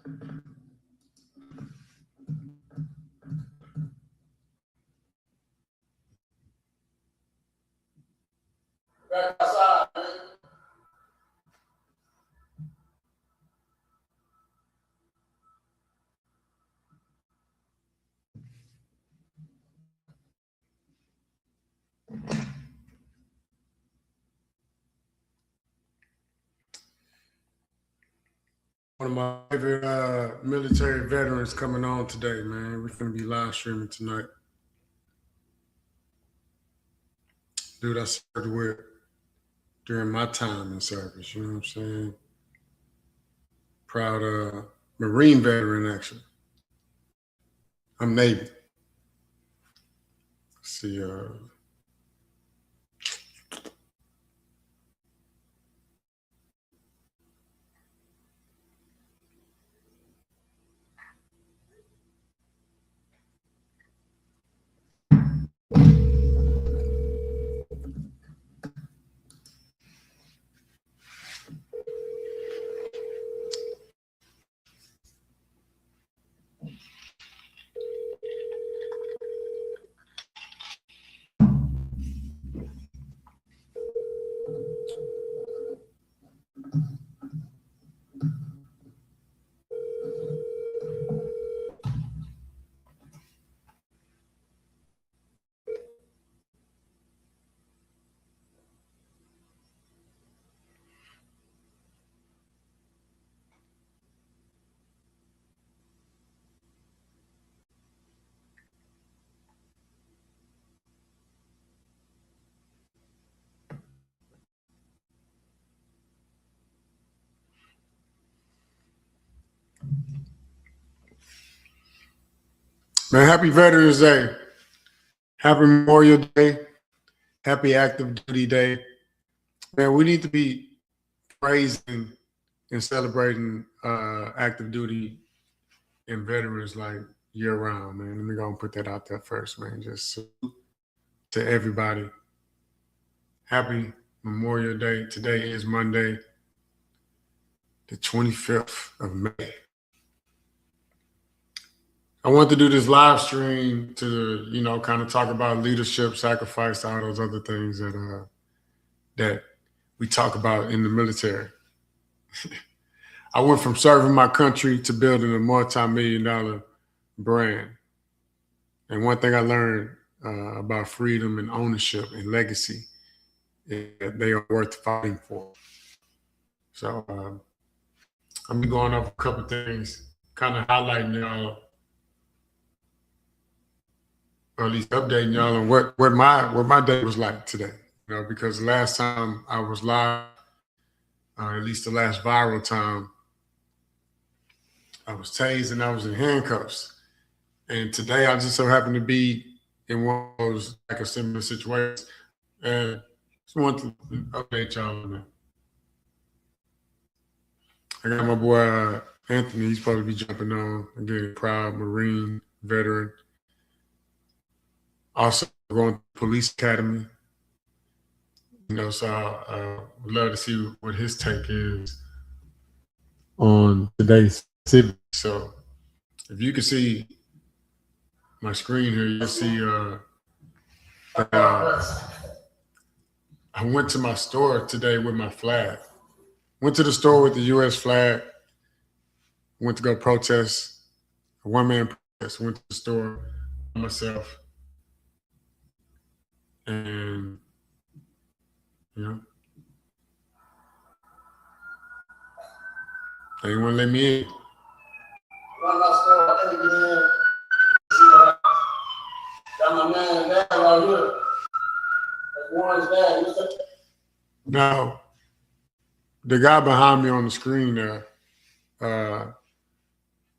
Back outside, man. One of my favorite military veterans coming on today, man. We're going to be live streaming tonight. Dude, I served with during my time in service, you know what I'm saying? Proud Marine veteran, actually. I'm Navy. See, man, happy Veterans Day. Happy Memorial Day. Happy Active Duty Day. Man, we need to be praising and celebrating active duty and veterans like year round, man. Let me go and put that out there first, man. Just salute to everybody. Happy Memorial Day. Today is Monday, the 25th of May. I want to do this live stream to, you know, kind of talk about leadership, sacrifice, all those other things that we talk about in the military. I went from serving my country to building a multi-million-dollar brand. And one thing I learned about freedom and ownership and legacy is that they are worth fighting for. So I'm going over a couple of things, kind of highlighting y'all, or at least updating y'all on what my day was like today. You know, because last time I was live, at least the last viral time, I was tased and I was in handcuffs. And today I just so happened to be in one of those like a similar situation. And just wanted to update y'all on that. I got my boy Anthony. He's probably be jumping on. Again, proud Marine veteran. Also going to police academy. You know, so I would love to see what his take is on today's civic. So if you can see my screen here, you'll see I went to my store today with my flag. Went to the store with the U.S. flag. Went to go protest, a one-man protest. Went to the store by myself. And, you know, they didn't want to let me in. Got my man dad right here. That's Warren's dad. Now, the guy behind me on the screen there,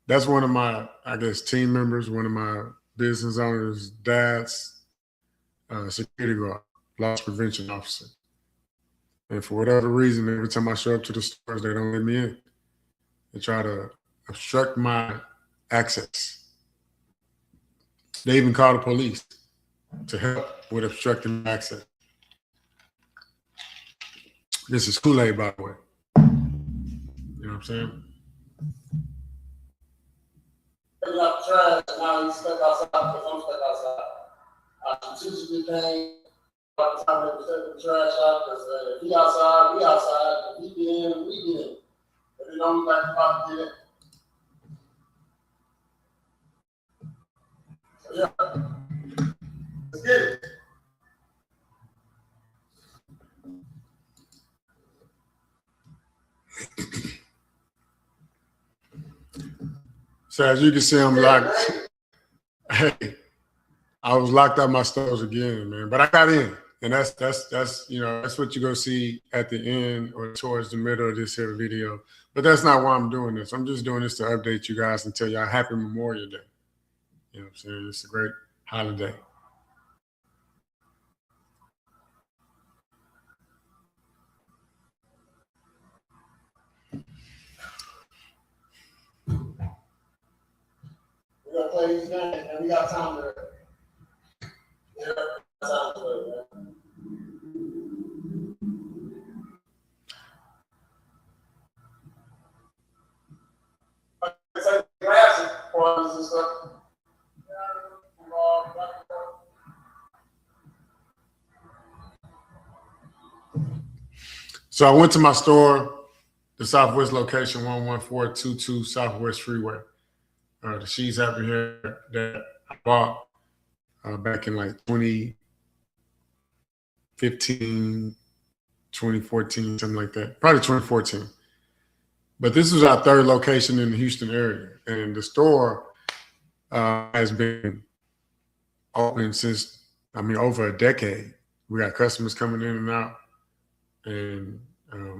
that's one of my, I guess, team members, one of my business owners' dad's security guard, loss prevention officer. And for whatever reason, every time I show up to the stores, they don't let me in. They try to obstruct my access. They even call the police to help with obstructing access. This is Kool-Aid, by the way. You know what I'm saying? bring out the trash, and now he's stuck outside because I'm stuck outside. I strategically came by the time they were taking the trash out because if he outside, we outside. If he get in, we get in. If he don't like to get in. So yeah, let's get it. So as you can see, I'm locked. Hey, I was locked out my stores again, man. But I got in, and that's that's what you're gonna see at the end or towards the middle of this here video. But that's not why I'm doing this. I'm just doing this to update you guys and tell y'all Happy Memorial Day. You know what I'm saying? It's a great holiday. We gotta play these games, and we got time to. Yeah, time to play, man. Take glasses for us and stuff. So I went to my store, the Southwest location, 11422 Southwest Freeway. The sheets happened here that I bought back in like 2015, 2014, something like that. Probably 2014. But this was our third location in the Houston area. And the store has been open since, over a decade. We got customers coming in and out. And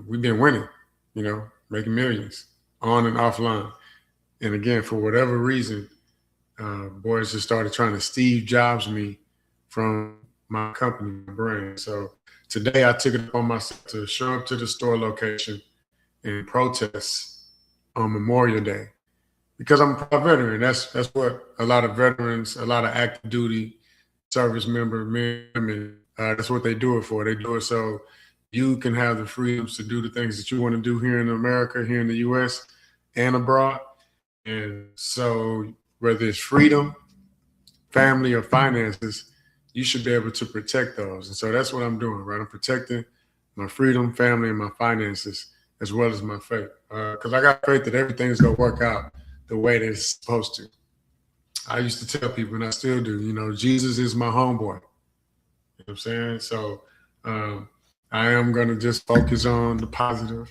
we've been winning, making millions on and offline. And again, for whatever reason, boys just started trying to Steve Jobs me from my company, my brand. So today I took it upon myself to show up to the store location and protest on Memorial Day because I'm a proud veteran. That's what a lot of veterans, a lot of active duty service member men, women, that's what they do it for. They do it so you can have the freedoms to do the things that you want to do here in America, here in the U.S. and abroad. And so whether it's freedom, family, or finances, you should be able to protect those. And so that's what I'm doing, right? I'm protecting my freedom, family, and my finances, as well as my faith. Because I got faith that everything's going to work out the way that it's supposed to. I used to tell people, and I still do, Jesus is my homeboy. You know what I'm saying? So I am going to just focus on the positive.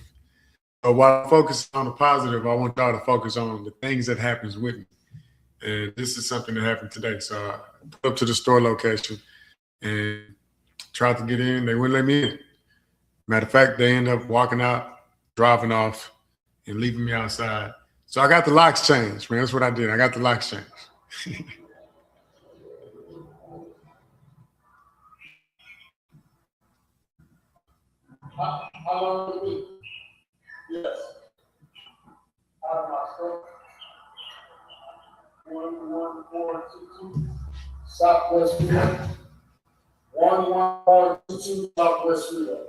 But while I focus on the positive, I want y'all to focus on the things that happens with me. And this is something that happened today. So I put up to the store location and tried to get in. They wouldn't let me in. Matter of fact, they ended up walking out, driving off, and leaving me outside. So I got the locks changed, man. That's what I did. I got the locks changed. How long will it be? Yes. Out of my store. 11422 Southwest Freeway. 11422 Southwest Freeway.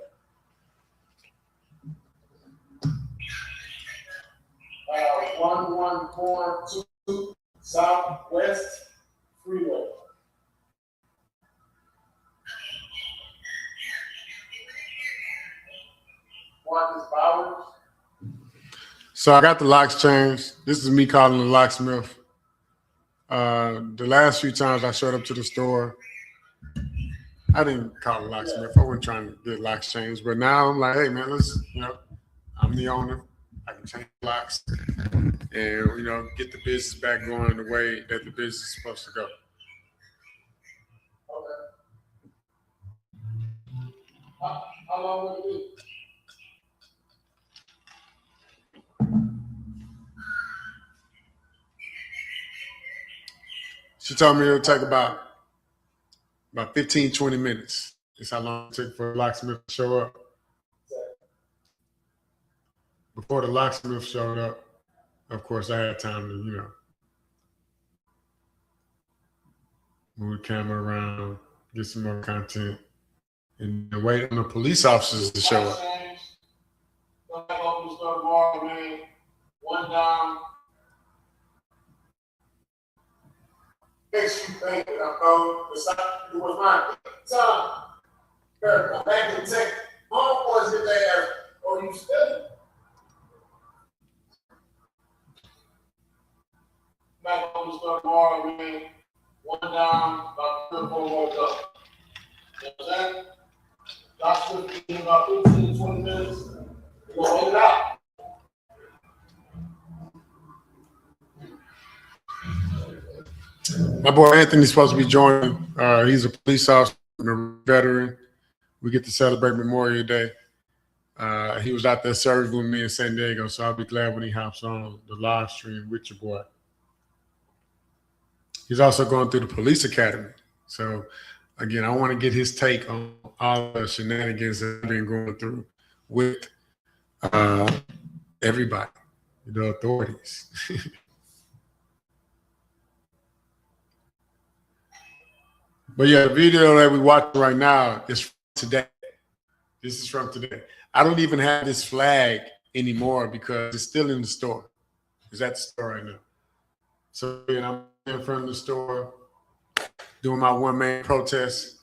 11422 Southwest Freeway. Marcus Bowers. So I got the locks changed. This is me calling the locksmith. The last few times I showed up to the store, I didn't call the locksmith. I wasn't trying to get locks changed. But now I'm like, hey, man, let's, I'm the owner. I can change locks and, get the business back going the way that the business is supposed to go. Okay. How long will it be? She told me it'll take about 15, 20 minutes. It's how long it took for the locksmith to show up. Before the locksmith showed up, of course, I had time to, move the camera around, get some more content, and wait on the police officers to show up. One down. makes you think that I'm going to decide to do what's mine? Tom, I'm back in tech. Homeboys get their ass, oh, you studying? Back on the start tomorrow, man. One down, about 3 or 4 more up. You know what I'm saying? Doctor, in about 15, 20 minutes, we're going to hit it out. My boy Anthony's supposed to be joining. He's a police officer, a veteran. We get to celebrate Memorial Day. He was out there serving with me in San Diego, so I'll be glad when he hops on the live stream with your boy. He's also going through the police academy. So, again, I want to get his take on all the shenanigans that I've been going through with everybody, the authorities. But yeah, the video that we watching right now is from today. This is from today. I don't even have this flag anymore because it's still in the store. It's at the store right now. So I'm in front of the store doing my one-man protest.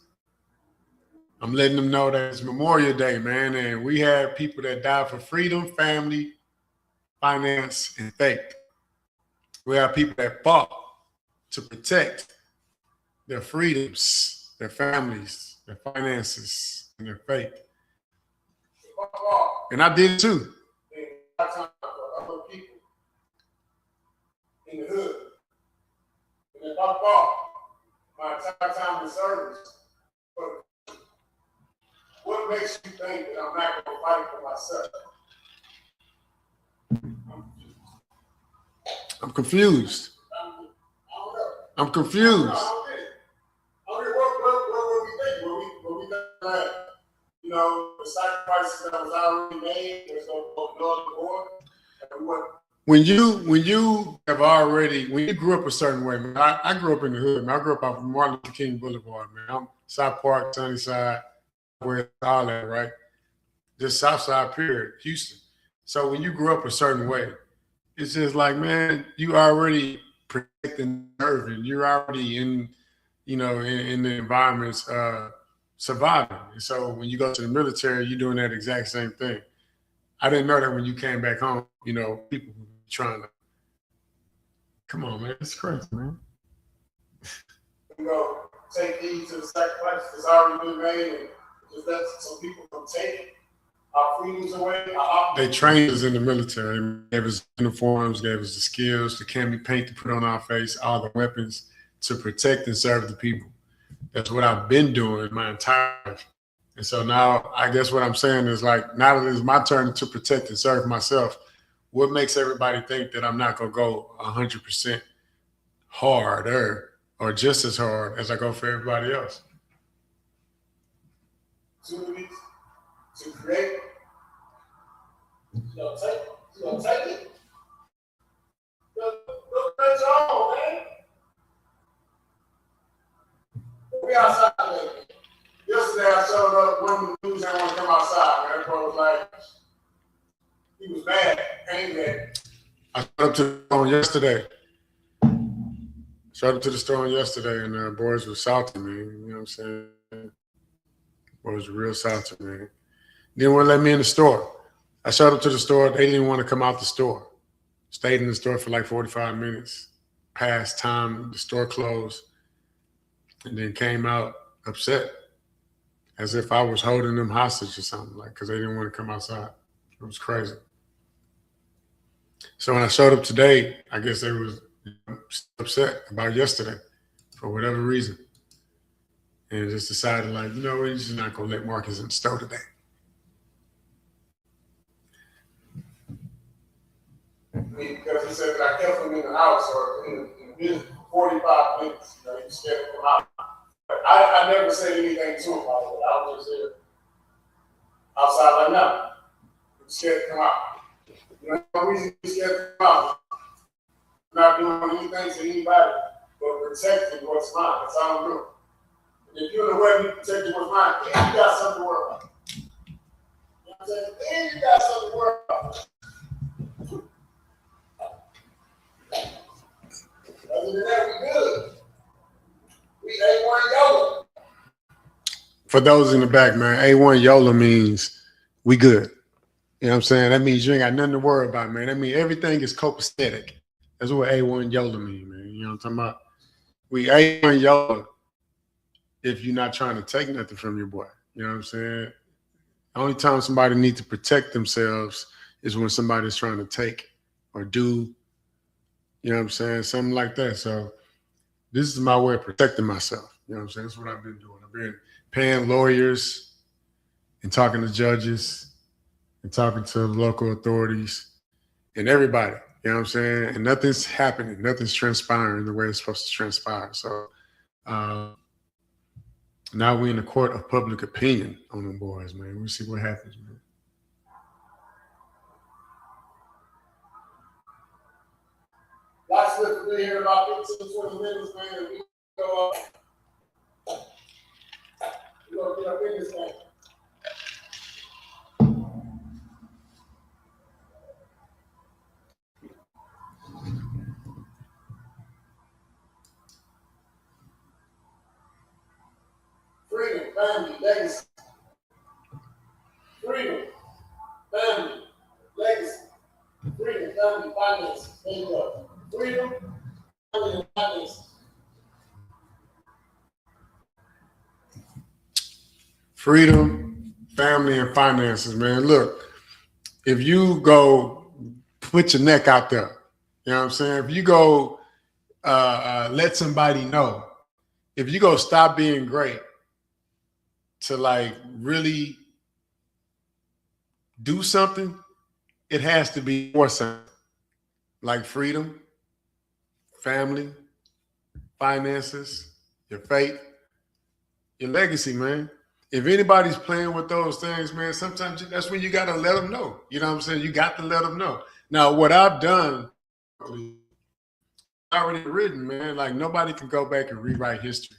I'm letting them know that it's Memorial Day, man, and we have people that died for freedom, family, finance, and faith. We have people that fought to protect their freedoms, their families, their finances, and their faith. And I did too. Other people in the hood. And if I fought my entire time in service, but what makes you think that I'm not going to fight for myself? I'm confused. I'm confused. You know, the sacrifices that was already made, there's no board. When you grew up a certain way, man. I grew up in the hood, man. I grew up off of Martin Luther King Boulevard, man. I'm South Park, Sunnyside, where all that, right? Just South Side, period, Houston. So when you grew up a certain way, it's just like, man, you already protecting and serving. You're already in the environments surviving. And so when you go to the military, you're doing that exact same thing. I didn't know that when you came back home, people were trying to, come on, man, it's crazy, man. Take heed to the sacrifice that's already been made and just let some people from taking our freedoms away. They trained us in the military. They gave us uniforms, gave us the skills, the candy paint to put on our face, all the weapons to protect and serve the people. That's what I've been doing my entire life. And so now I guess what I'm saying is, like, now that it's my turn to protect and serve myself, what makes everybody think that I'm not going to go 100% harder or just as hard as I go for everybody else? Opportunities to create. You're going to take it. Look at your own, man. We outside today. Yesterday I showed up, one of the dudes that want to come outside, man. Bro was like, he was mad, angry. I showed up to the store yesterday. And boys were salty, man. You know what I'm saying? Boys were real salty, man. Didn't want to let me in the store. I showed up to the store. They didn't want to come out the store. Stayed in the store for like 45 minutes. Past time, the store closed. And then came out upset, as if I was holding them hostage or something, like, because they didn't want to come outside. It was crazy. So when I showed up today, I guess they was upset about yesterday for whatever reason. And just decided, like, we're just not going to let Marcus in the store today. Because he said that I kept him in the house or in the business for 45 minutes. He was scared to come out. I never said anything to him about it. I was just there outside like now. He was scared to come out. No reason he's scared to come out. I'm not doing anything to anybody but protecting what's mine. That's all I'm doing. And if you're in the way of protecting what's mine, then you got something to worry about. You know what I'm saying? Then you got something to worry about. Other than that, we good. For those in the back, man, A1 YOLA means we good. You know what I'm saying? That means you ain't got nothing to worry about, man. That means everything is copacetic. That's what A1 YOLA mean, man. You know what I'm talking about? We A1 YOLA if you're not trying to take nothing from your boy. You know what I'm saying? The only time somebody needs to protect themselves is when somebody's trying to take or do, you know what I'm saying, something like that. So this is my way of protecting myself. You know what I'm saying? That's what I've been doing. I've been paying lawyers and talking to judges and talking to local authorities and everybody. You know what I'm saying? And nothing's happening. Nothing's transpiring the way it's supposed to transpire. So now we're in the court of public opinion on them boys, man. We'll see what happens, man. Watch this for here about 15, 20 minutes, man. And we go up. We're going to get up in this thing. Freedom, family, legacy. Freedom, family, legacy. Freedom, family, finance. There you go. Freedom, family, and finance. Freedom, family, and finances, man. Look, if you go put your neck out there, you know what I'm saying? If you go let somebody know, if you go stop being great to like really do something, it has to be for something. Like freedom, family, finances, your faith, your legacy, man. If anybody's playing with those things, man, sometimes that's when you got to let them know. You know what I'm saying? You got to let them know. Now, what I've done, already written, man, like nobody can go back and rewrite history.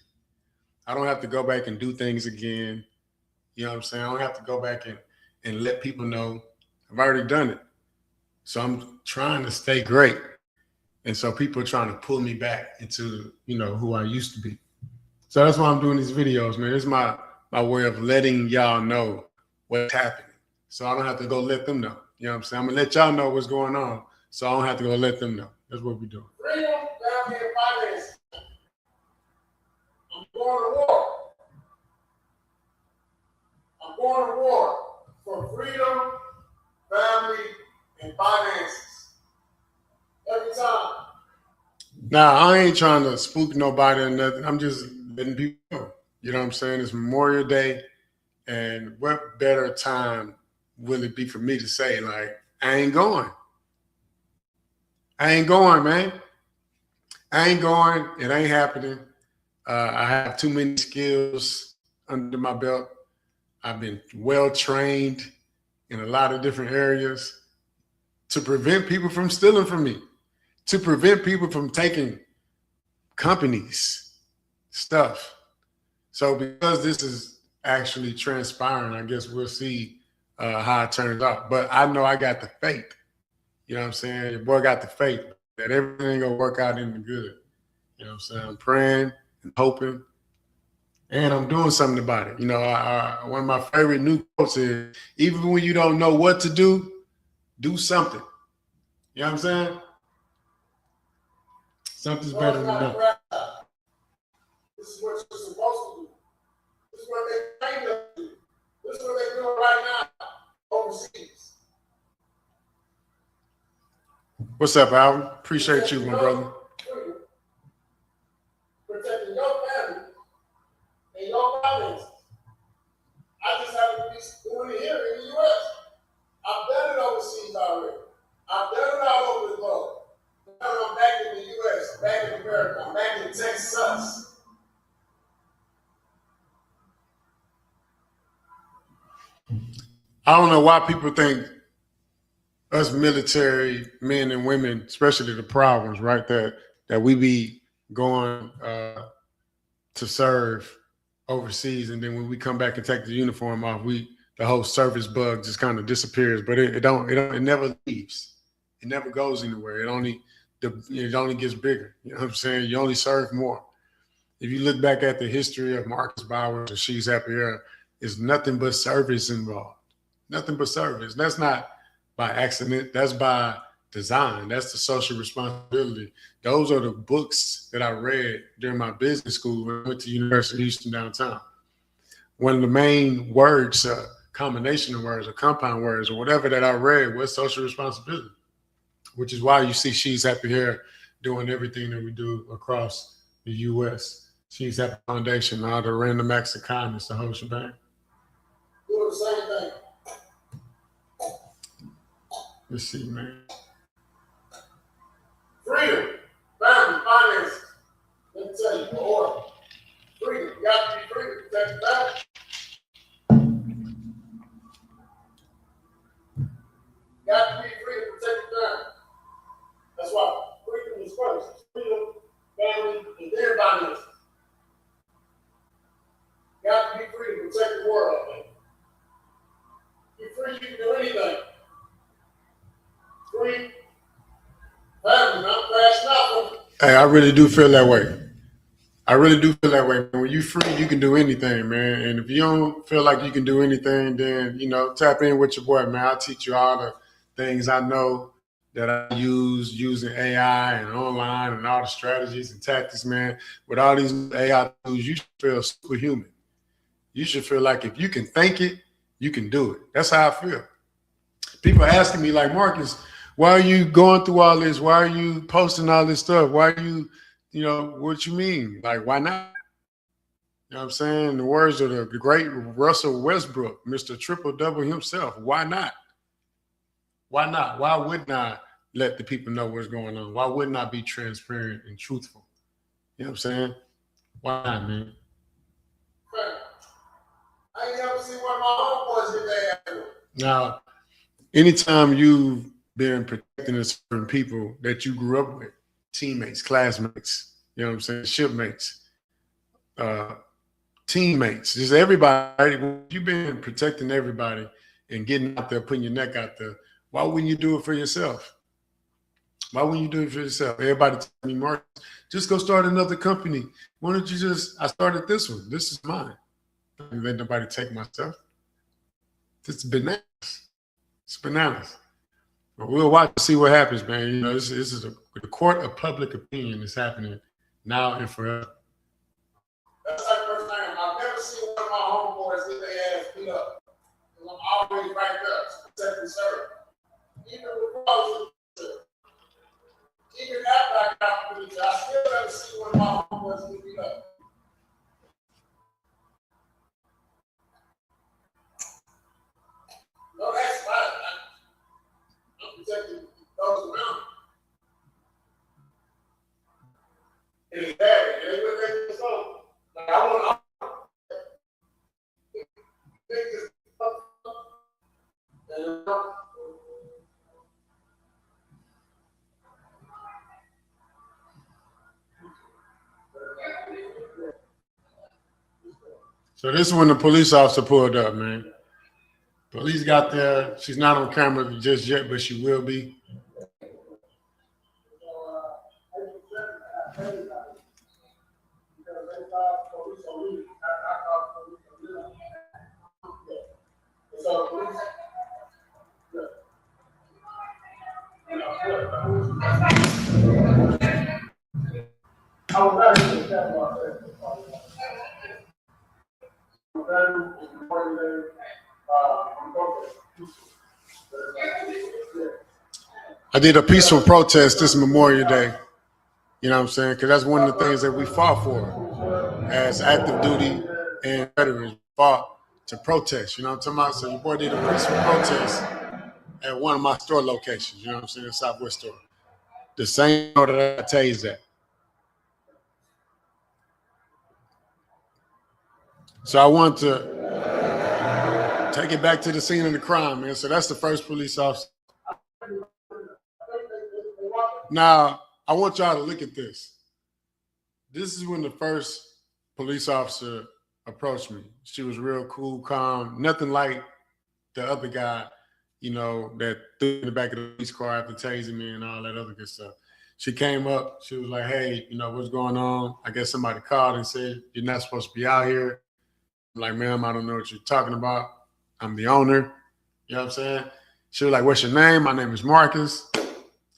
I don't have to go back and do things again. You know what I'm saying? I don't have to go back and let people know. I've already done it. So I'm trying to stay great. And so people are trying to pull me back into, you know, who I used to be. So that's why I'm doing these videos, man. It's my way of letting y'all know what's happening. So I don't have to go let them know. You know what I'm saying? I'm going to let y'all know what's going on. So I don't have to go let them know. That's what we're doing. Freedom, family, and finance. I'm going to war. I'm going to war for freedom, family, and finances. Every time. Now, I ain't trying to spook nobody or nothing. I'm just letting people know. You know what I'm saying? It's Memorial Day, and what better time will it be for me to say, like, I ain't going. I ain't going, man. I ain't going. It ain't happening. I have too many skills under my belt. I've been well trained in a lot of different areas to prevent people from stealing from me, to prevent people from taking companies, stuff. So because this is actually transpiring, I guess we'll see how it turns out. But I know I got the faith. You know what I'm saying? Your boy got the faith that everything gonna work out in the good. You know what I'm saying? I'm praying and hoping, and I'm doing something about it. You know, one of my favorite new quotes is, even when you don't know what to do something. You know what I'm saying? Something's better than nothing. This is what you're supposed to do. This is what they trained us to do. This is what they're doing right now overseas. What's up, Alvin? Appreciate you, my brother. Protecting your family and your finances. I just happen to be doing it here in the U.S. I've done it overseas already. I've done it all over the globe. Now I'm back in the U.S., back in America, I'm back in Texas. I don't know why people think us military men and women, especially the proud ones, right, that we be going to serve overseas, and then when we come back and take the uniform off, the whole service bug just kind of disappears. But it never leaves. It never goes anywhere. It only gets bigger. You know what I'm saying? You only serve more. if you look back at the history of Marcus Bowers or She's Happier, it's nothing but service involved. Nothing but service. That's not by accident. That's by design. That's the social responsibility. Those are the books that I read during my business school when I went to University of Houston downtown. One of the main words, combination of words or compound words or whatever that I read was social responsibility, which is why you see She's Happy Here doing everything that we do across the U.S. She's Happy Foundation, all the random acts of kindness, the whole shebang. Doing the same thing. Let's see, man. Freedom, family, finances. Let me tell you, order. Freedom. You got to be free to protect the family. You got to be free to protect the family. That's why freedom is first. Freedom, family, and then finances. You got to be free to protect the world, man. You're free, you can do anything. Free. Family, I'm crashing out. Hey, I really do feel that way. I really do feel that way. When you're free, you can do anything, man. And if you don't feel like you can do anything, then, tap in with your boy, man. I'll teach you all the things I know that I use using AI and online and all the strategies and tactics, man. With all these AI tools, you should feel superhuman. You should feel like if you can think it, you can do it. That's how I feel. People are asking me like, Marcus, why are you going through all this? Why are you posting all this stuff? Why are you, what you mean? Like, why not? You know what I'm saying? In the words of the great Russell Westbrook, Mr. Triple Double himself, why not? Why not? Why wouldn't I let the people know what's going on? Why wouldn't I be transparent and truthful? You know what I'm saying? Why not, man? I ain't never seen one of my homeboys get that. Now, anytime you've been protecting certain people that you grew up with, teammates, classmates, you know what I'm saying, shipmates, teammates, just everybody, you've been protecting everybody and getting out there, putting your neck out there, why wouldn't you do it for yourself? Why wouldn't you do it for yourself? Everybody tell me, Mark, just go start another company. Why don't you I started this one. This is mine. Don't let nobody take my stuff. It's bananas. It's bananas. But we'll watch and see what happens, man. This is the court of public opinion is happening now and forever. That's like the first time. I've never seen one of my homeboys get their ass beat up. Because I'm always right there to protect and serve. Even before even after I got the police, I still never seen one of my homeboys get beat up. No, that's fine. I'm protecting those around me. And it's bad. It ain't what they do so. Like, I want to So this is when the police officer pulled up, man. Police got there. She's not on camera just yet, but she will be. I did a peaceful protest this Memorial Day. You know what I'm saying? Because that's one of the things that we fought for as active duty and veterans. We fought to protest. You know what I'm talking about? So your boy did a peaceful protest at one of my store locations. You know what I'm saying? Southwest store. The same store that I tased at. So I want to take it back to the scene of the crime, man. So that's the first police officer. Now, I want y'all to look at this. This is when the first police officer approached me. She was real cool, calm, nothing like the other guy, that threw in the back of the police car after tasing me and all that other good stuff. She came up. She was like, "Hey, you know what's going on?" I guess somebody called and said, "You're not supposed to be out here." I'm like, "Ma'am, I don't know what you're talking about. I'm the owner." You know what I'm saying? She was like, "What's your name?" "My name is Marcus."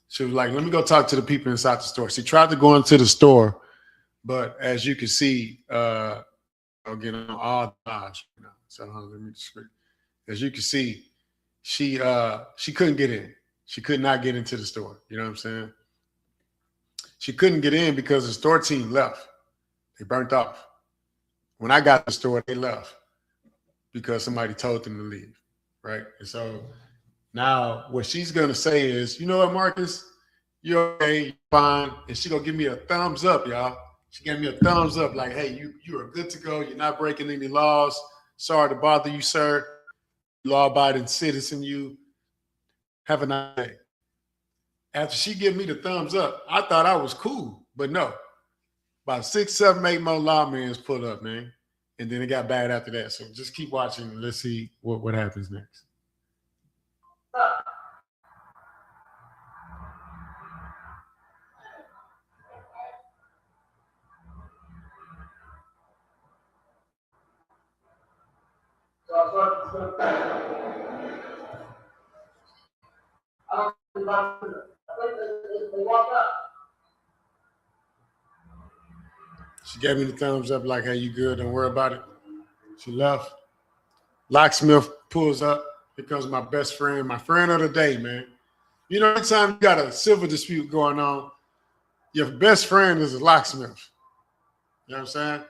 She was like, "Let me go talk to the people inside the store." She tried to go into the store, but as you can see, again on all the lives right now. So let me just as you can see, she couldn't get in. She could not get into the store. You know what I'm saying? She couldn't get in because the store team left. They burnt off. When I got to the store, they left because somebody told them to leave. Right. And so now what she's gonna say is, "You know what, Marcus? You're okay, you're fine." And she gonna give me a thumbs up, y'all. She gave me a thumbs up, like, "Hey, you are good to go. You're not breaking any laws. Sorry to bother you, sir. Law-abiding citizen, you have a nice day." After she gave me the thumbs up, I thought I was cool, but no. About 6, 7, 8 more lawmen pulled up, man. And then it got bad after that. So just keep watching and let's see what happens next. She gave me the thumbs up, like, "Hey, you good? Don't worry about it." She left. Locksmith pulls up. Here comes my best friend, my friend of the day, man. You know, anytime you got a civil dispute going on, your best friend is a locksmith. You know what I'm saying?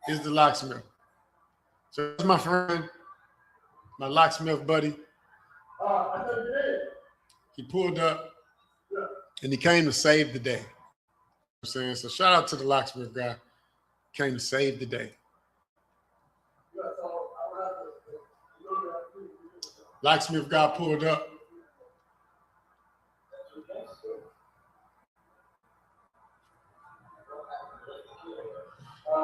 He's the locksmith. So that's my friend, my locksmith buddy. He pulled up and he came to save the day. You know what I'm saying? So shout out to the locksmith guy. Came to save the day. Locksmith guy pulled up.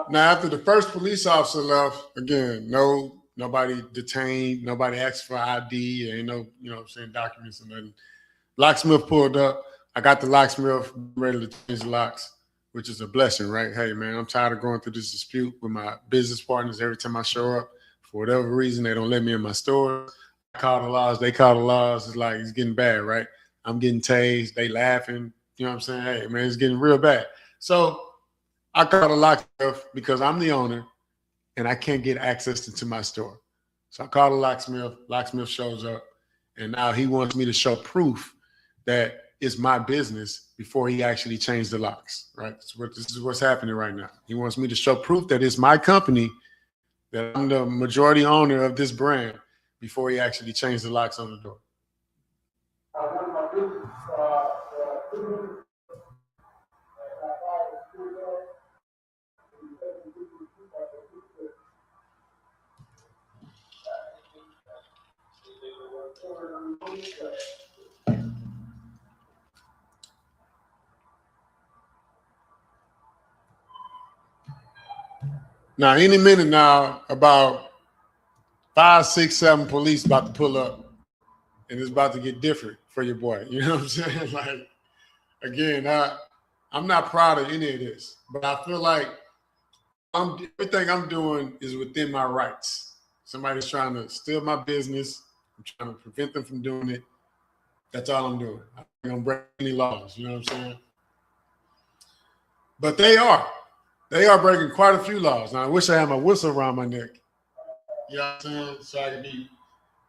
Now, after the first police officer left, again, nobody detained, nobody asked for ID, ain't no, you know what I'm saying, documents or nothing. Locksmith pulled up. I got the locksmith ready to change the locks, which is a blessing, right? Hey, man, I'm tired of going through this dispute with my business partners every time I show up. For whatever reason, they don't let me in my store. I call the laws, they call the laws. It's like, it's getting bad, right? I'm getting tased, they laughing. You know what I'm saying? Hey, man, it's getting real bad. So I call the locksmith because I'm the owner and I can't get access into my store. So I call the locksmith. Locksmith shows up, and now he wants me to show proof that it's my business before he actually changed the locks, right? This is what's happening right now. He wants me to show proof that it's my company, that I'm the majority owner of this brand before he actually changed the locks on the door. Now, any minute now, about 5, 6, 7 police about to pull up, and it's about to get different for your boy. You know what I'm saying? Like, again, I'm not proud of any of this, but I feel like everything I'm doing is within my rights. Somebody's trying to steal my business. I'm trying to prevent them from doing it. That's all I'm doing. I'm not going to break any laws. You know what I'm saying? But they are breaking quite a few laws. Now, I wish I had my whistle around my neck. You know what I'm saying? So I can be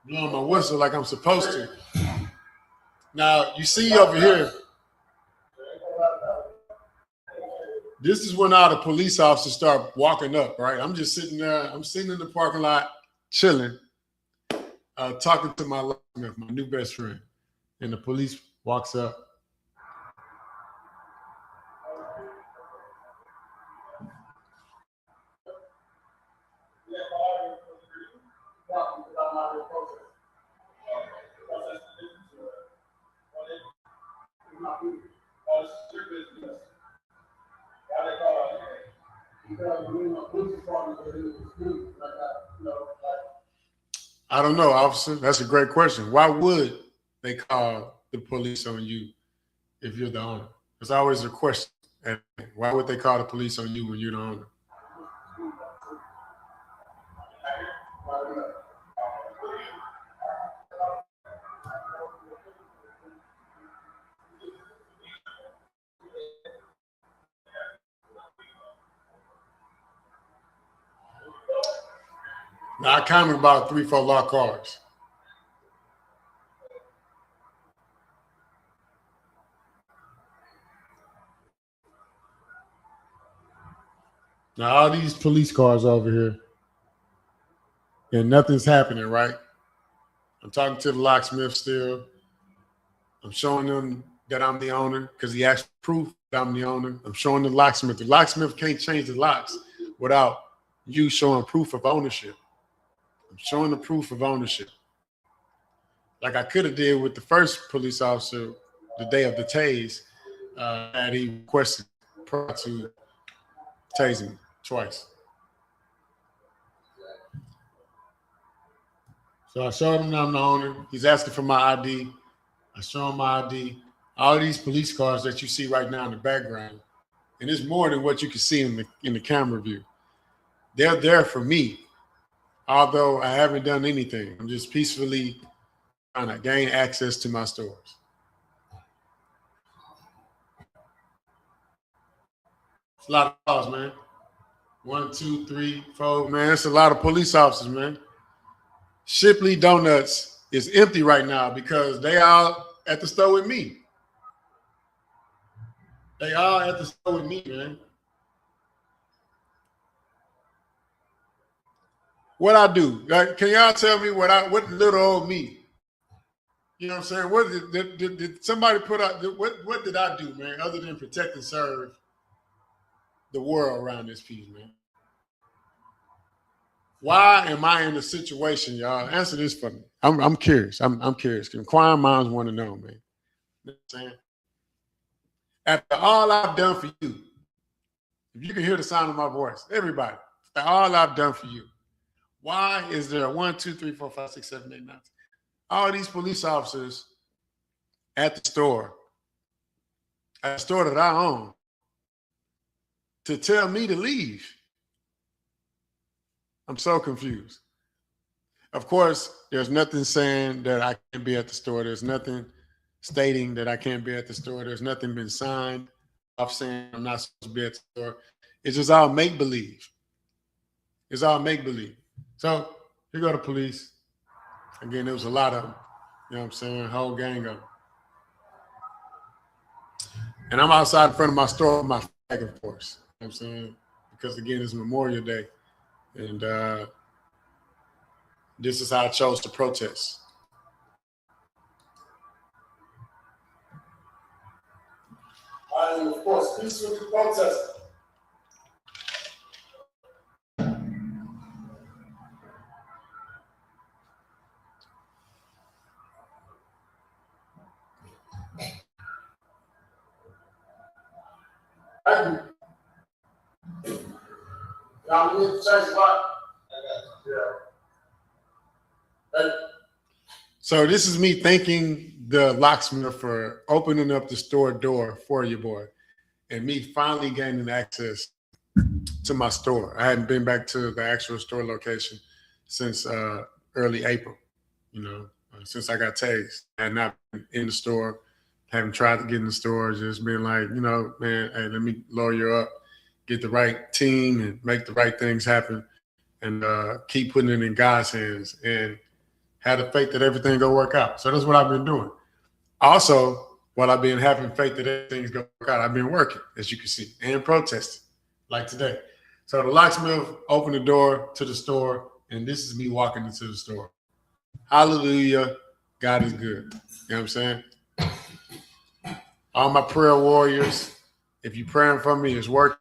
blowing my whistle like I'm supposed to. Now, you see over here, this is when all the police officers start walking up, right? I'm just sitting there. I'm sitting in the parking lot, chilling, talking to my locksmith, my new best friend. And the police walks up. I don't know, officer. That's a great question. Why would they call the police on you if you're the owner? There's always a question. And why would they call the police on you when you're the owner? Now, I counted about 3-4 locked cars. Now, all these police cars over here, and nothing's happening, right? I'm talking to the locksmith still. I'm showing them that I'm the owner because he asked for proof that I'm the owner. I'm showing the locksmith. The locksmith can't change the locks without you showing proof of ownership. I'm showing the proof of ownership. Like I could have did with the first police officer the day of the tase that he requested prior to tasing twice. So I showed him that I'm the owner. He's asking for my ID. I show him my ID. All these police cars that you see right now in the background, and it's more than what you can see in the camera view. They're there for me, although I haven't done anything. I'm just peacefully trying to gain access to my stores. It's a lot of cars, man. 1, 2, 3, 4, man. It's a lot of police officers, man. Shipley Donuts is empty right now because they are at the store with me. They are at the store with me, man. What I do? Like, can y'all tell me what little old me? You know what I'm saying? What did somebody put out? What did I do, man? Other than protect and serve the world around this piece, man. Why am I in a situation, y'all? Answer this for me. I'm curious. I'm curious. Inquiring minds want to know, man. You know what I'm saying? After all I've done for you, if you can hear the sound of my voice, everybody, after all I've done for you, why is there 1, 2, 3, 4, 5, 6, 7, 8, 9, 10? All these police officers at the store that I own, to tell me to leave? I'm so confused. Of course, there's nothing saying that I can't be at the store. There's nothing stating that I can't be at the store. There's nothing been signed off saying I'm not supposed to be at the store. It's just all make-believe. It's all make-believe. So here go the police. Again, there was a lot of them. You know what I'm saying? A whole gang of them. And I'm outside in front of my store with my flag, of course. You know what I'm saying? Because, again, it's Memorial Day. And this is how I chose to protest. And, of course, peacefully protesting. Thank you. Y'all need to change what? Yeah. So this is me thanking the locksmith for opening up the store door for you, boy, and me finally gaining access to my store. I hadn't been back to the actual store location since early April, you know, since I got tased. I had not been in the store, haven't tried to get in the store, just been like, you know, man, hey, let me lawyer up, get the right team and make the right things happen and keep putting it in God's hands and have the faith that everything go work out. So that's what I've been doing. Also, while I've been having faith that everything's going to work out, I've been working, as you can see, and protesting, like today. So the locksmith opened the door to the store, and this is me walking into the store. Hallelujah. God is good. You know what I'm saying? All my prayer warriors, if you're praying for me, it's working.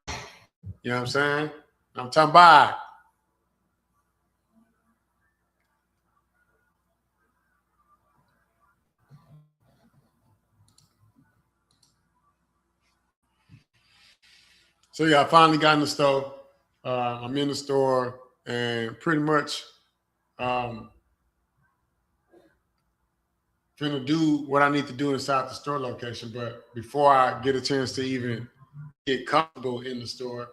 You know what I'm saying? I'm talking about. So yeah, I finally got in the store. I'm in the store, and pretty much finna do what I need to do inside the store location. But before I get a chance to even get comfortable in the store,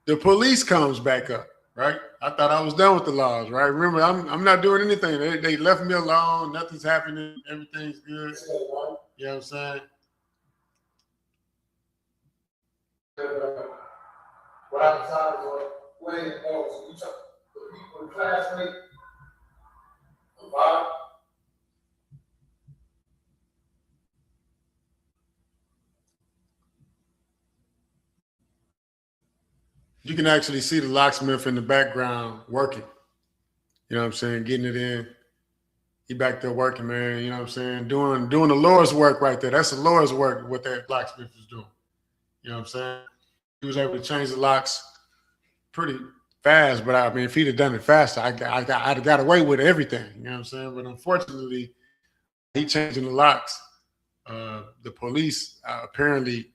the police comes back up, right? I thought I was done with the laws, right? Remember, I'm not doing anything. They left me alone. Nothing's happening. Everything's good. You know what I'm saying? What I decided was when you took the people, the classmate, the vibe. You can actually see the locksmith in the background working. You know what I'm saying? Getting it in. He back there working, man. You know what I'm saying? Doing the Lord's work right there. That's the Lord's work, what that locksmith was doing. You know what I'm saying? He was able to change the locks pretty fast, but I mean, if he'd have done it faster, I'd have got away with everything. You know what I'm saying? But unfortunately, he changing the locks. The police apparently,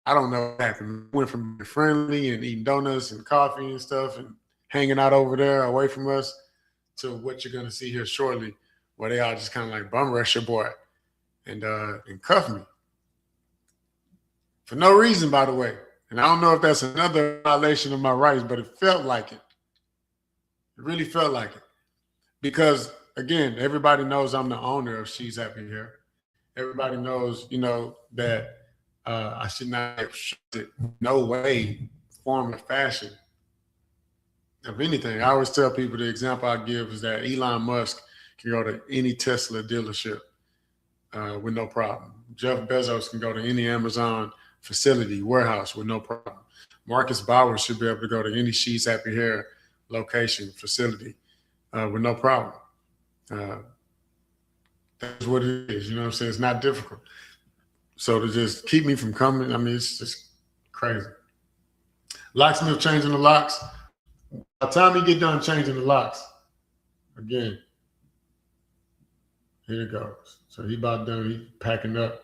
I don't know what happened. Went from being friendly and eating donuts and coffee and stuff and hanging out over there away from us to what you're gonna see here shortly, where they all just kind of like bum rush your boy and cuff me for no reason, by the way. And I don't know if that's another violation of my rights, but it felt like it. It really felt like it. Because, again, everybody knows I'm the owner of She's Happy Hair. Everybody knows, you know, that I should not have shifted no way, form, or fashion of anything. I always tell people the example I give is that Elon Musk can go to any Tesla dealership with no problem. Jeff Bezos can go to any Amazon facility, warehouse with no problem. Marcus Bowers should be able to go to any She's Happy Hair location, facility with no problem. That's what it is. You know what I'm saying? It's not difficult. So to just keep me from coming, I mean, it's just crazy. Locksmith changing the locks. By the time he get done changing the locks, again, here it goes. So he about done, he packing up.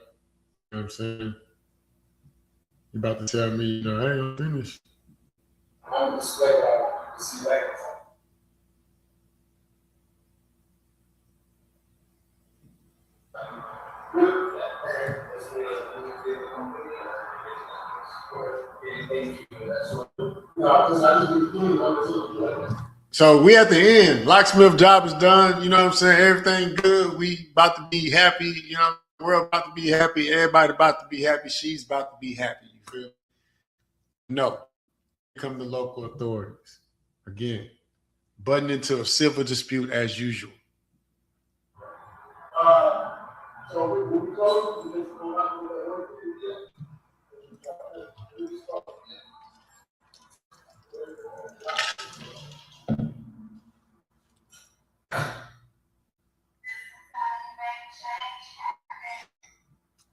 You know what I'm saying? He about to tell me, you know, hey, I'm finished. I'm just like, see that. So we at the end. Locksmith job is done. You know what I'm saying? Everything good. We about to be happy. You know, we're about to be happy. Everybody about to be happy. She's about to be happy. You feel? No. Here come the local authorities. Again, butting into a civil dispute as usual. So we close.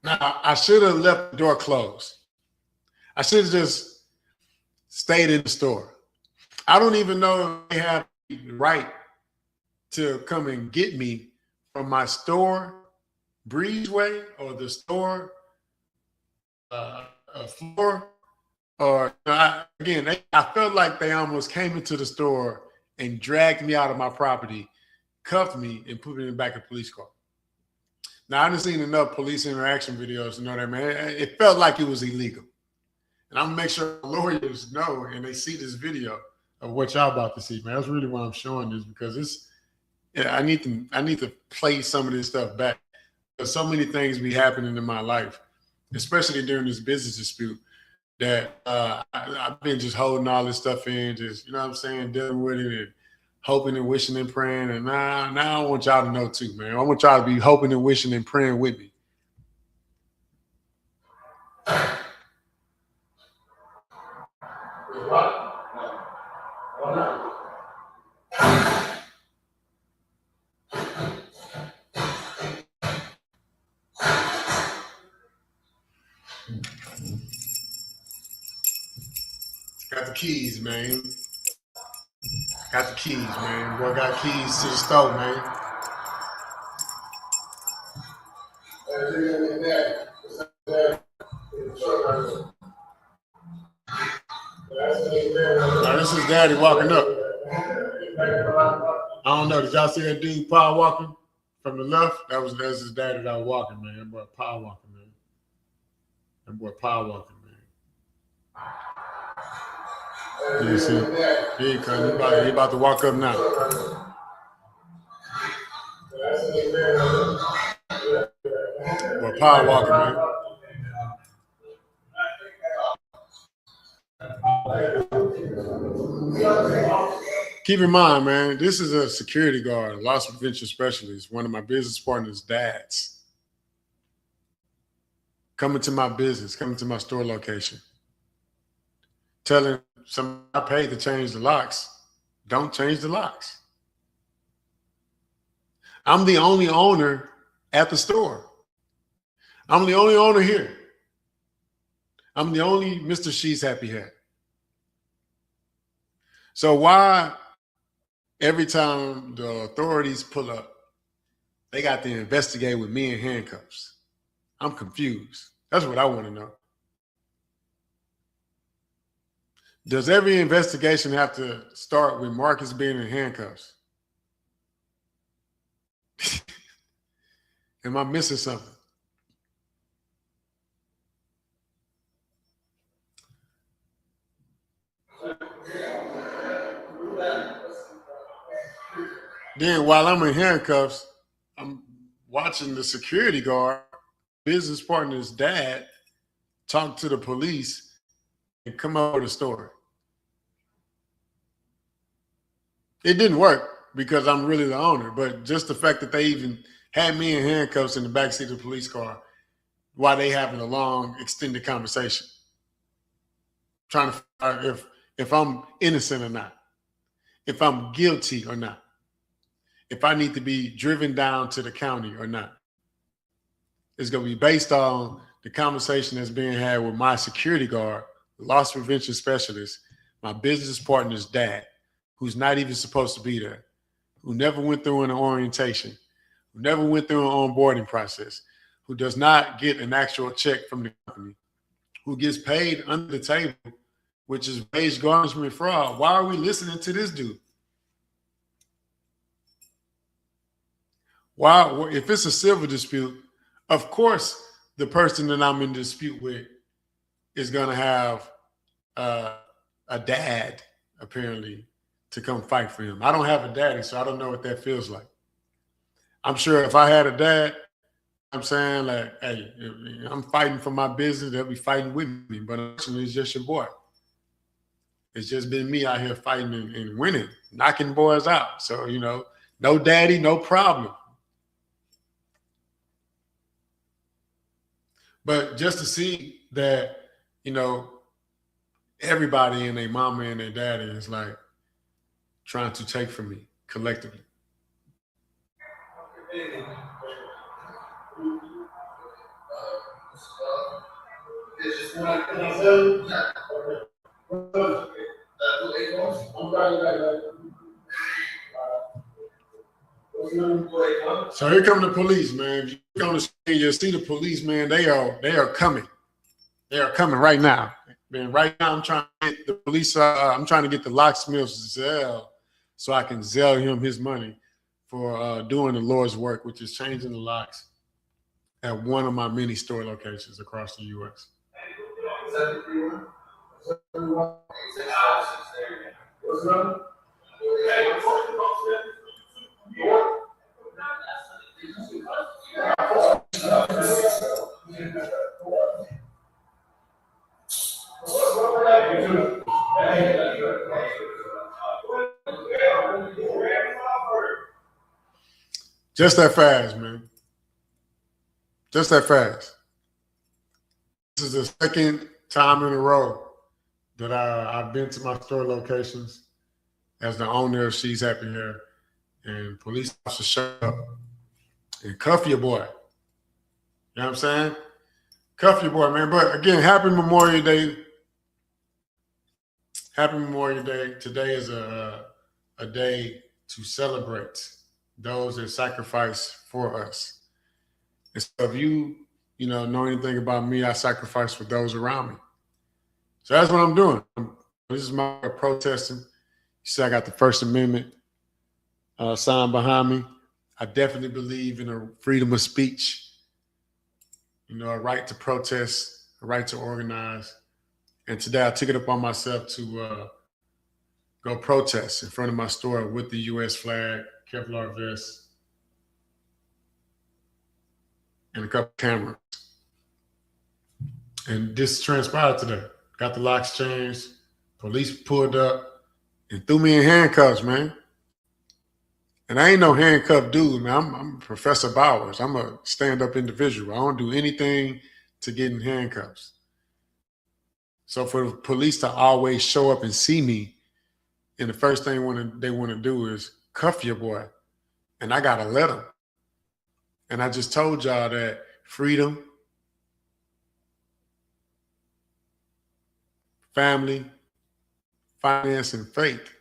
Now, I should have left the door closed. I should have just stayed in the store. I don't even know if they have the right to come and get me from my store breezeway or the store floor. Or I felt like they almost came into the store and dragged me out of my property, cuffed me, and put me in the back of the police car. Now, I've seen enough police interaction videos to know that, man, it felt like it was illegal. And I'm going to make sure lawyers know and they see this video of what y'all about to see, man. That's really why I'm showing this, because I need to play some of this stuff back. Because so many things be happening in my life, especially during this business dispute, that I've been just holding all this stuff in, just, you know what I'm saying, dealing with it and hoping and wishing and praying. And now I want y'all to know too, man. I want y'all to be hoping and wishing and praying with me. Got the keys, man. Got the keys, man. Boy got keys to the store, man. Now, this is Daddy walking up. I don't know. Did y'all see that dude power walking from the left, that's his daddy that was walking, man. That boy power walking, man. That boy power walking, man. You see? He about to walk up now. Boy, power walking, man. Keep in mind, man, this is a security guard, a loss prevention specialist, one of my business partners' dads. Coming to my business, coming to my store location. Telling somebody I paid to change the locks, don't change the locks. I'm the only owner at the store. I'm the only owner here. I'm the only Mr. She's Happy Hat. So why every time the authorities pull up, they got to investigate with me in handcuffs? I'm confused. That's what I want to know. Does every investigation have to start with Marcus being in handcuffs? Am I missing something? Then while I'm in handcuffs, I'm watching the security guard, business partner's dad, talk to the police and come up with a story. It didn't work because I'm really the owner, but just the fact that they even had me in handcuffs in the backseat of the police car while they having a long, extended conversation, trying to figure out if I'm innocent or not, if I'm guilty or not, if I need to be driven down to the county or not. It's going to be based on the conversation that's being had with my security guard, loss prevention specialist, my business partner's dad, who's not even supposed to be there, who never went through an orientation, who never went through an onboarding process, who does not get an actual check from the company, who gets paid under the table, which is wage garnishment fraud. Why are we listening to this dude? Why, if it's a civil dispute, of course, the person that I'm in dispute with is going to have a dad, apparently, to come fight for him. I don't have a daddy, so I don't know what that feels like. I'm sure if I had a dad, I'm saying, like, hey, I'm fighting for my business, they'll be fighting with me. But unfortunately, it's just your boy. It's just been me out here fighting and winning, knocking boys out. So, you know, no daddy, no problem. But just to see that, you know, everybody and their mama and their daddy is like trying to take from me collectively. So here come the police, man. If you look on the screen, you'll see the police, man. They are coming. They are coming right now. Man, right now I'm trying to get the police. I'm trying to get the locksmith Zell so I can Zell him his money for doing the Lord's work, which is changing the locks at one of my many store locations across the U.S. Just that fast, man. Just that fast. This is the second time in a row that I've been to my store locations as the owner of She's Happy Hair, and police officers show up and cuff your boy. You know what I'm saying? Cuff your boy, man. But again, happy Memorial Day. Happy Memorial Day. Today is a day to celebrate those that sacrifice for us. And so if you know anything about me, I sacrifice for those around me. So that's what I'm doing. This is my protesting. You see, I got the First Amendment sign behind me. I definitely believe in a freedom of speech, a right to protest, a right to organize. And today I took it upon myself to go protest in front of my store with the U.S. flag, Kevlar vest, and a couple cameras. And this transpired today. Got the locks changed. Police pulled up and threw me in handcuffs, man. And I ain't no handcuff dude, man. I'm Professor Bowers. I'm a stand-up individual. I don't do anything to get in handcuffs. So for the police to always show up and see me, and the first thing they want to do is cuff your boy. And I got to let them. And I just told y'all that freedom, family, finance, and faith.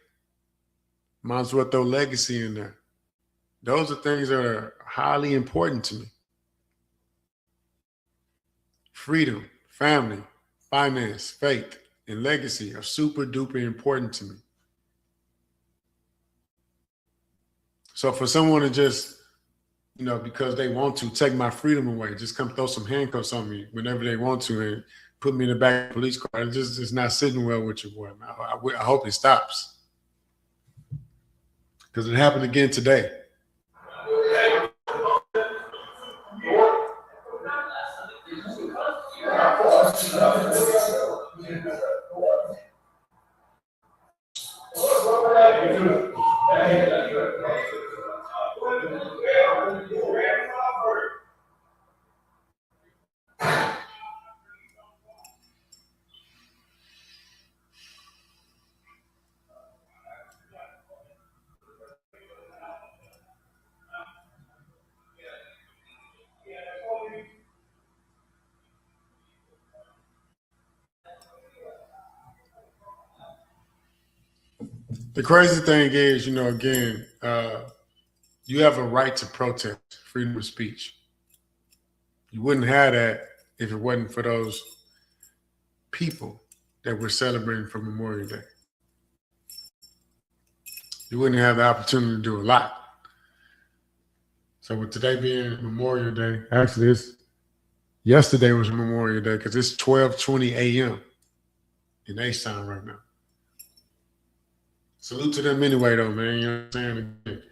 Might as well throw legacy in there. Those are things that are highly important to me. Freedom, family, finance, faith, and legacy are super duper important to me. So for someone to just, because they want to take my freedom away, just come throw some handcuffs on me whenever they want to and put me in the back of the police car, it's not sitting well with your boy, man. I hope it stops. Because it happened again today. The crazy thing is, again, you have a right to protest, freedom of speech. You wouldn't have that if it wasn't for those people that we're celebrating for Memorial Day. You wouldn't have the opportunity to do a lot. So with today being Memorial Day, actually yesterday was Memorial Day because it's 12:20 a.m. in H-Town right now. Salute to them anyway, though, man. You know what I'm saying?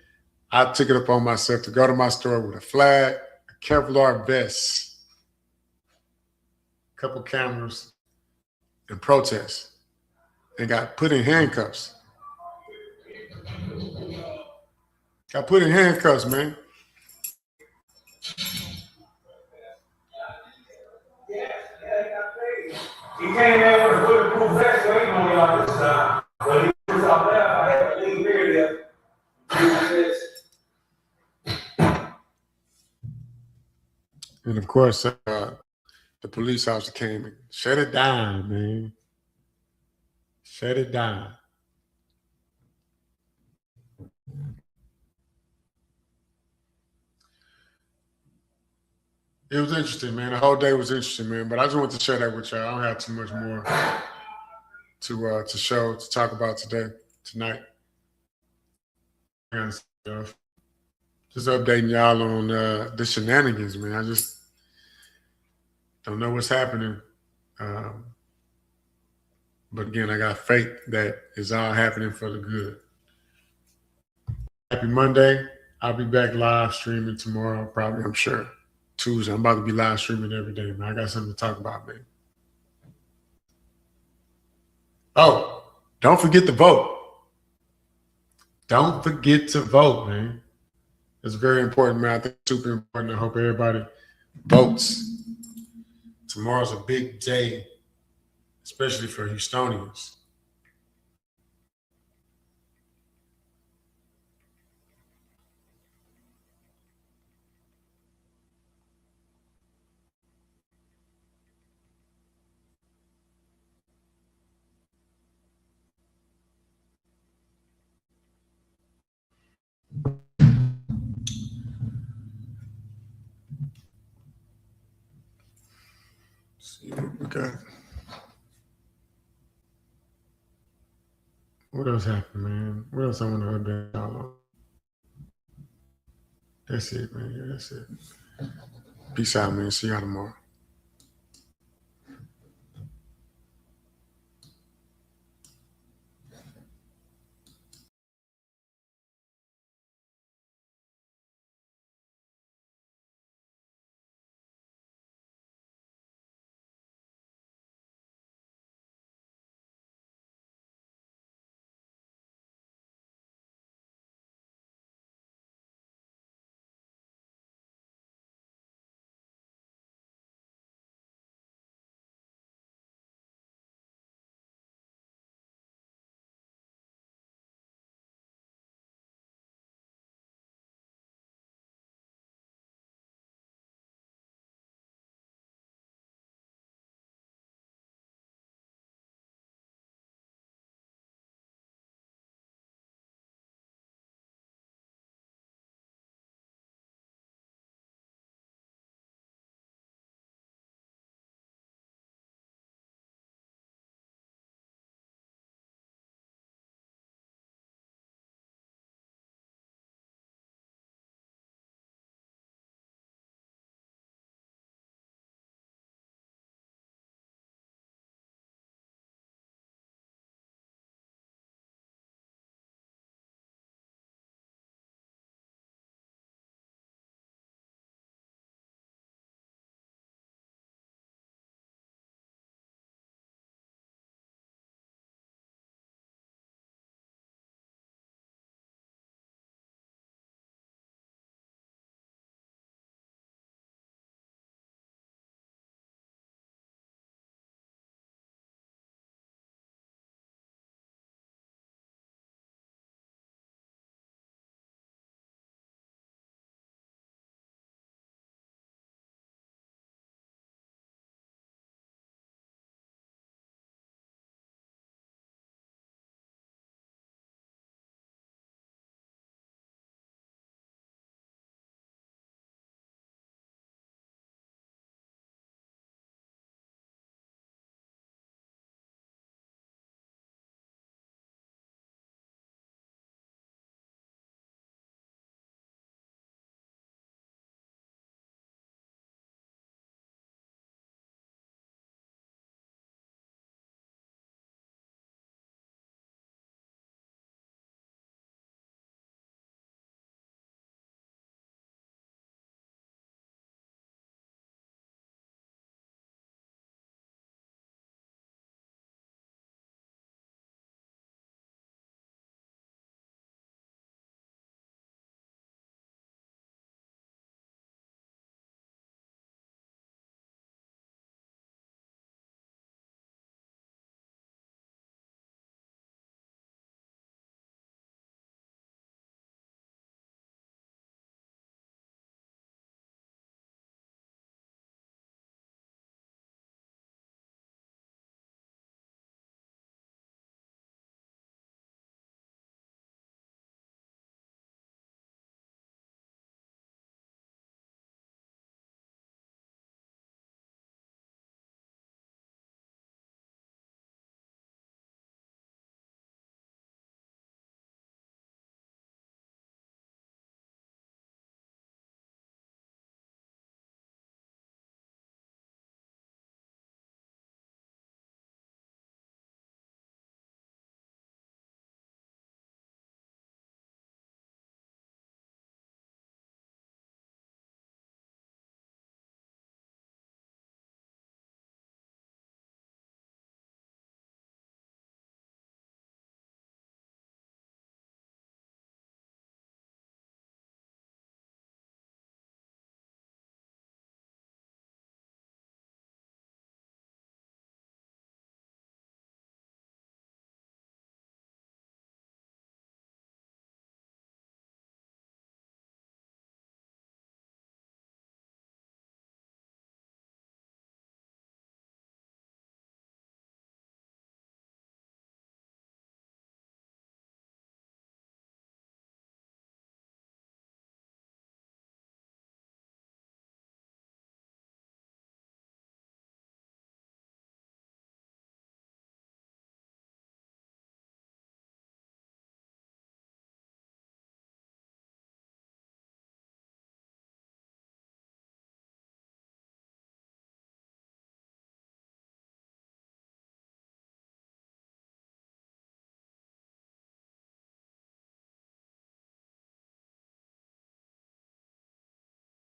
I took it upon myself to go to my store with a flag, a Kevlar vest, a couple cameras, and protest, and got put in handcuffs. Got put in handcuffs, man. He came in with a bulletproof vest, so he know y'all this time. But he was out there. I had to leave here. And of course, the police officer came and shut it down, man. Shut it down. It was interesting, man. The whole day was interesting, man. But I just wanted to share that with y'all. I don't have too much more to talk about tonight. Just updating y'all on the shenanigans, man. I just don't know what's happening. But again, I got faith that it's all happening for the good. Happy Monday. I'll be back live streaming tomorrow, probably, I'm sure. Tuesday. I'm about to be live streaming every day, man. I got something to talk about, man. Oh, don't forget to vote. Don't forget to vote, man. It's very important, man. I think it's super important. I hope everybody votes. Tomorrow's a big day, especially for Houstonians. See what we got. What else happened, man? What else I want to update y'all on? That's it, man. Yeah, that's it. Peace out, man. See y'all tomorrow.